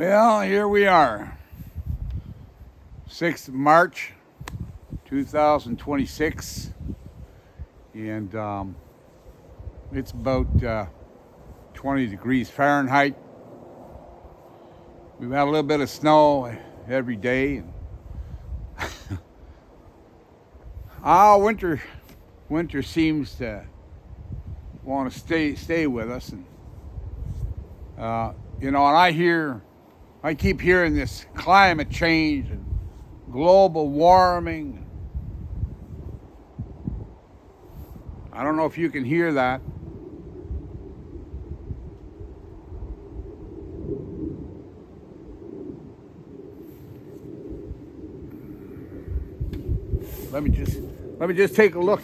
Well, here we are, 6th of March, 2026, and it's about 20 degrees Fahrenheit. We've had a little bit of snow every day. And winter seems to want to stay with us, and and I keep hearing this climate change and global warming. I don't know if you can hear that. Let me just take a look.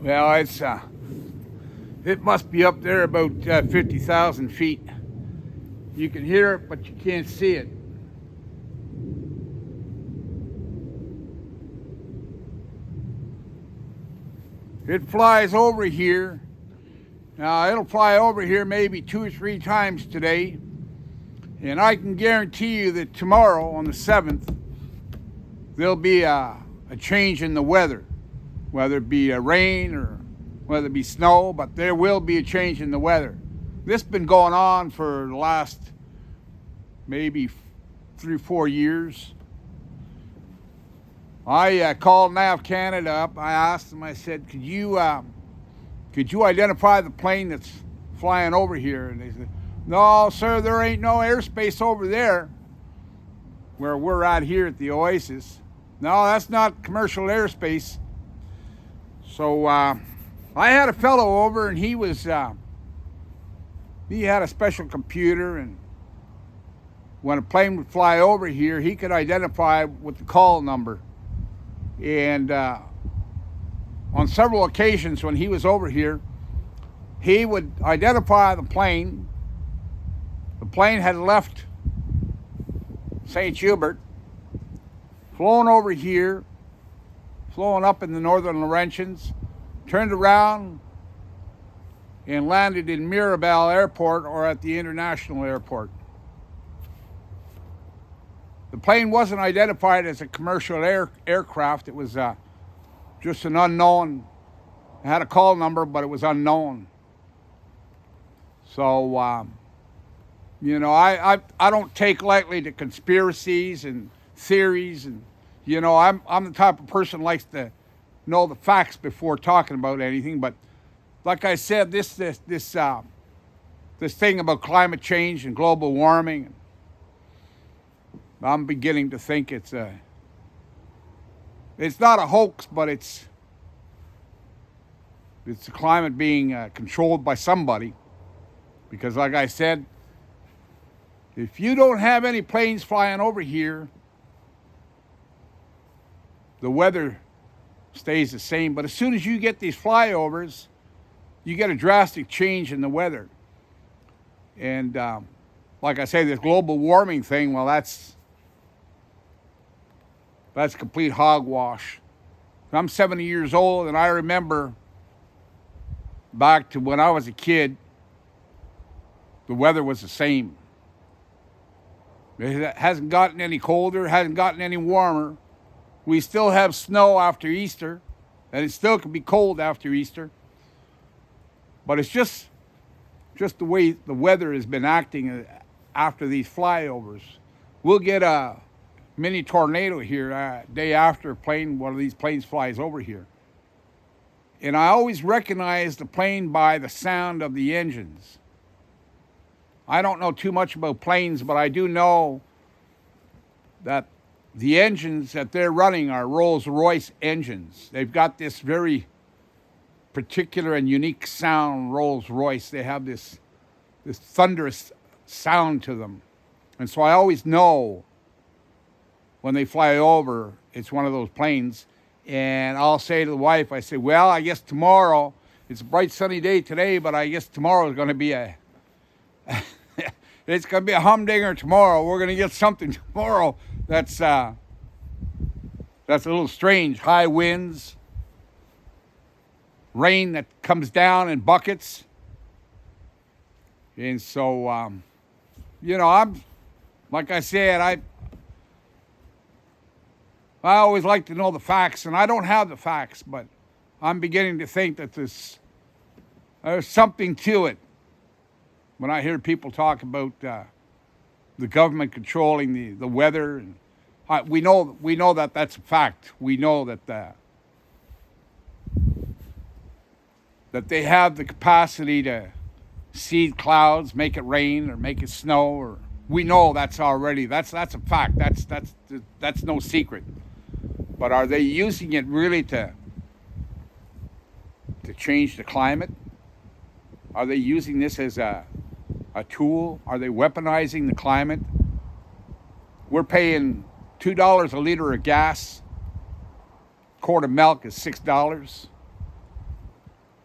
Well, it must be up there about 50,000 feet. You can hear it, but you can't see it. It flies over here. Now, it'll fly over here maybe 2 or 3 times today. And I can guarantee you that tomorrow, on the 7th, there'll be a change in the weather. Whether it be rain or whether it be snow, but there will be a change in the weather. This has been going on for the last maybe 3 or 4 years. I called NAV Canada up. I asked them, I said, could you identify the plane that's flying over here? And they said, no, sir, there ain't no airspace over there where we're at here at the Oasis. No, that's not commercial airspace. So I had a fellow over, and he had a special computer, and when a plane would fly over here, he could identify with the call number. And on several occasions when he was over here, he would identify the plane. The plane had left St. Hubert, flown over here, flown up in the Northern Laurentians, turned around and landed in Mirabel Airport or at the International Airport. The plane wasn't identified as a commercial aircraft. It was just an unknown. It had a call number, but it was unknown. So, I don't take lightly to conspiracies and theories, and I'm the type of person who likes to know the facts before talking about anything. But like I said, this thing about climate change and global warming, I'm beginning to think it's not a hoax, but it's the climate being controlled by somebody. Because like I said, if you don't have any planes flying over here, the weather stays the same. But as soon as you get these flyovers, you get a drastic change in the weather. And like I say, this global warming thing, well, that's complete hogwash. I'm 70 years old, and I remember back to when I was a kid, the weather was the same. It hasn't gotten any colder, hasn't gotten any warmer. We still have snow after Easter, and it still can be cold after Easter. But it's just the way the weather has been acting after these flyovers. We'll get a mini tornado here day after one of these planes flies over here. And I always recognize the plane by the sound of the engines. I don't know too much about planes, but I do know that the engines that they're running are Rolls-Royce engines. They've got this very particular and unique sound, Rolls-Royce. They have this thunderous sound to them. And so I always know when they fly over, it's one of those planes. And I'll say to the wife, I say, well, I guess tomorrow, it's a bright sunny day today, but I guess tomorrow is going to be it's going to be a humdinger tomorrow. We're going to get something tomorrow that's a little strange. High winds, rain that comes down in buckets. And so, I'm, like I said, I always like to know the facts, and I don't have the facts, but I'm beginning to think that there's something to it. When I hear people talk about the government controlling the weather, and we know that that's a fact. We know that that they have the capacity to seed clouds, make it rain or make it snow, or we know that's a fact. That's no secret. But are they using it really to change the climate? Are they using this as a tool? Are they weaponizing the climate? We're paying $2 a liter of gas. A quart of milk is $6.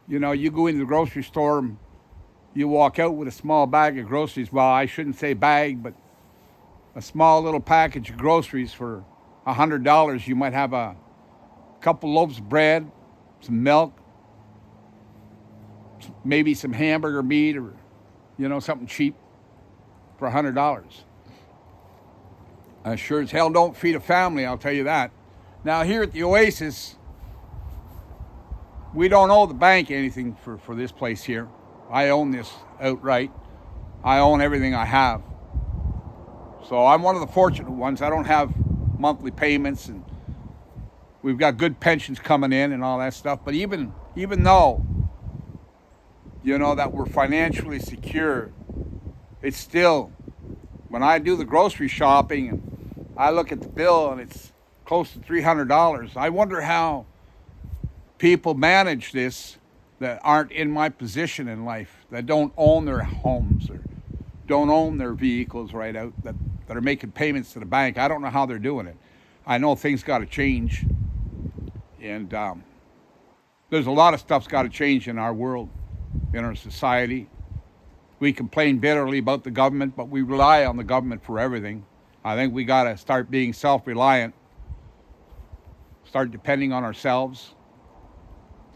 You go into the grocery store and you walk out with a small bag of groceries. Well, I shouldn't say bag, but a small little package of groceries for $100. You might have a couple loaves of bread, some milk, maybe some hamburger meat, or something cheap for $100. I sure as hell don't feed a family, I'll tell you that. Now here at the Oasis, we don't owe the bank anything for this place here. I own this outright. I own everything I have. So I'm one of the fortunate ones. I don't have monthly payments, and we've got good pensions coming in and all that stuff. But even though, that we're financially secure, it's still, when I do the grocery shopping and I look at the bill and it's close to $300, I wonder how people manage this that aren't in my position in life, that don't own their homes or don't own their vehicles right out, that are making payments to the bank. I don't know how they're doing it. I know things got to change. And there's a lot of stuff's got to change in our world, in our society. We complain bitterly about the government, but we rely on the government for everything. I think we got to start being self-reliant, start depending on ourselves,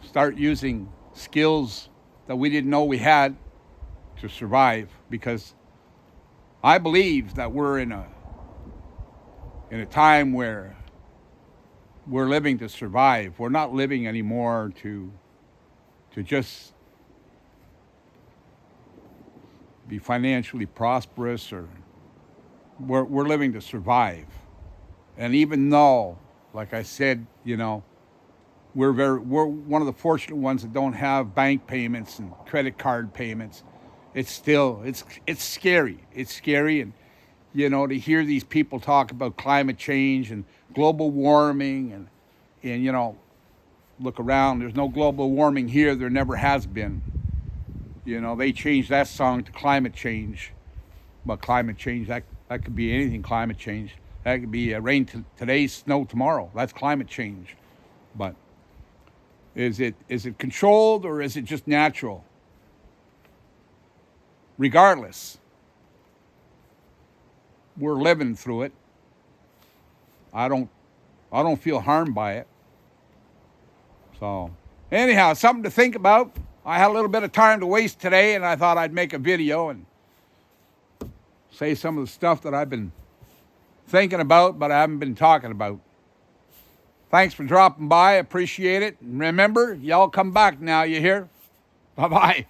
start using skills that we didn't know we had to survive, because I believe that we're in a time where we're living to survive. We're not living anymore to just be financially prosperous, or we're living to survive. And even though, like I said, we're one of the fortunate ones that don't have bank payments and credit card payments, it's still it's scary. It's scary, and to hear these people talk about climate change and global warming, and look around. There's no global warming here. There never has been. They changed that song to climate change. But climate change, that could be anything. Climate change, that could be rain today, snow tomorrow. That's climate change. But is it controlled, or is it just natural? Regardless, we're living through it. I don't feel harmed by it. So anyhow, something to think about. I had a little bit of time to waste today, and I thought I'd make a video and say some of the stuff that I've been thinking about, but I haven't been talking about. Thanks for dropping by. Appreciate it. And remember, y'all come back now, you hear? Bye-bye.